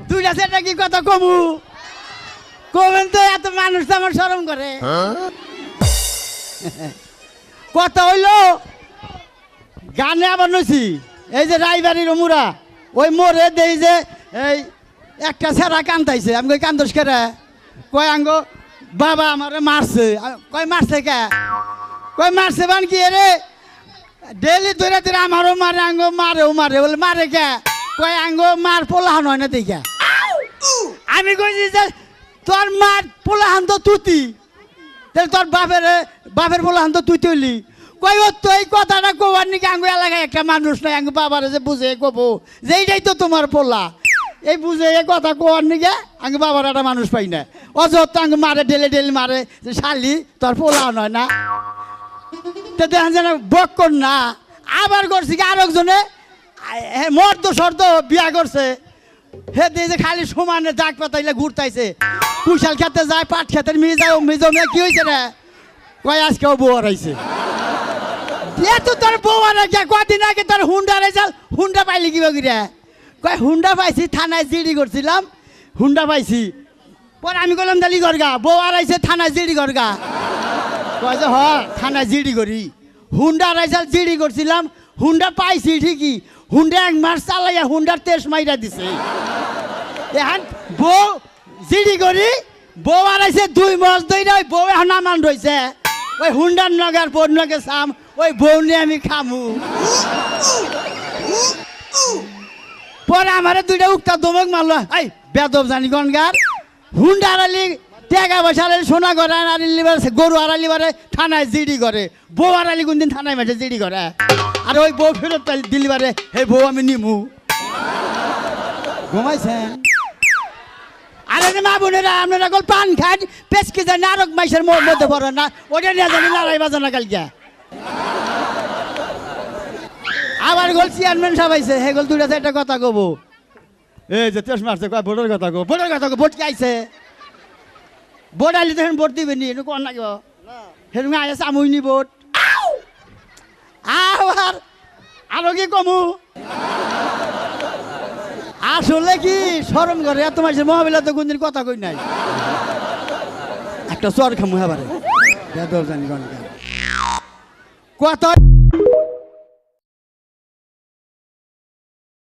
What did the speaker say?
দুইটা সেটা কি কথা কমু কমেন তো এত মানুষ তো আমার শরম করে কথা হইলো গানে আবার নইছি এই যে রায়বাড়ির মুরা ওই মোরে দেই যে এই একটা ছেঁড়া কান্দাইছে আমি কই কান্দোস কেরে কয় আঙ্গো বাবা আমারে মারছে কয় মারছে কে কয় মারছে বান কি রে ডেলি ধরে ধরে আমারও মারে আঙ্গো মারেও মারে বলে মারে কে কয় আঙ্গো মার পোলাহান হয় না দেখা আমি কইছি যে তোর মার পোলাহান তো তুতি তাহলে তোর বাপের পোলাহান তো তুই তুইলি কই ও তো এই কথাটা কোবার নাকি আঙ্গো এলাকায় একটা মানুষ নাই আঙ্গো বাবারে যে বুঝে কব যে এইটাই তো তোমার পোলা এই বুঝে এই কথা কোয়ার নাকি আঙ্গো বাবার একটা মানুষ পাই না অযথ আঙ্গো মারে ডেলে ডেলে মারে যে শালি তোর পোলাহান হয় না তো দেখেন যেন বক কর না আবার করছি কি আর একজনে মর্দ শর্দ বিয়া করছে হে দিয়ে যে খালি সমানে দাগ পাতাইলে ঘুরতাইছে কুশাল খেতে যায় পাট খেতের মিজো মেয়ে কি হয়েছে রে কয় আজকেও বউ হারাইছে তো তোর বউ হারাইছে কদিন আগে তোর হুন্ডা হারাইছাল হুন্ডা পাইলি কি বগিরে কয় হুন্ডা পাইছি থানায় জিডি করছিলাম হুন্ডা পাইছি পরে আমি বললাম দালি গরগা বউ হারাইছে থানায় জিডি গরগা কয় যে হ থানায় জিডি করি হুন্ডা হারাইছাল জিডি করছিলাম হুন্ডা পাইছি ঠিকই হুন্ডা 1 মাস চালাইয়া হুন্ডার তেজ মাইরা দিছে এখন বউ জিডি করি বউ হারাইছে 2 মাস ধরে ওই বউ এখন নামান রয়েছে ওই হুন্ডার নগার বোন নগে সাম ওই বউ নিয়ে আমি খামু পরে আমারে 2টা উক্তা দমক মারলো এই বেদব জানি গনগার হুন্ডা হারালি টাকা পয়সা হারালি সোনা করে হারালি গরু হারালি বারে থানায় জিডি করে বউ হারালি কোনদিন থানায় মাঠে জিডি করে আর ওই বউ ফেরত দিলি বারে হে বউ আমি নিমু ঘুমাইছেন আরে মা বোনেরা আপনারা কল পান খান পেছকে যায় নারক মাইসের মধ্যে পড়ে না ওটা নিয়ে জানি লড়াই বাজানা কালকে আবার গোল চেয়ারম্যান সাবাইছে হে গোল 2টা 4টা কথা কব এই যে তেজ মারছে কয় ভোটের কথা কব ভোটের কথা কব ভোট কি আইছে ভোট আইলে তখন ভোট দিবে নি এটা কোন লাগিব সেরকম আইসে আমুইনি ভোট আবার আরো কি কমু আসলে কি শরম করে এত মাসের মহাবিলা তো কোনদিন কথা কই নাই একটা চর খামু এবারে জানি কথা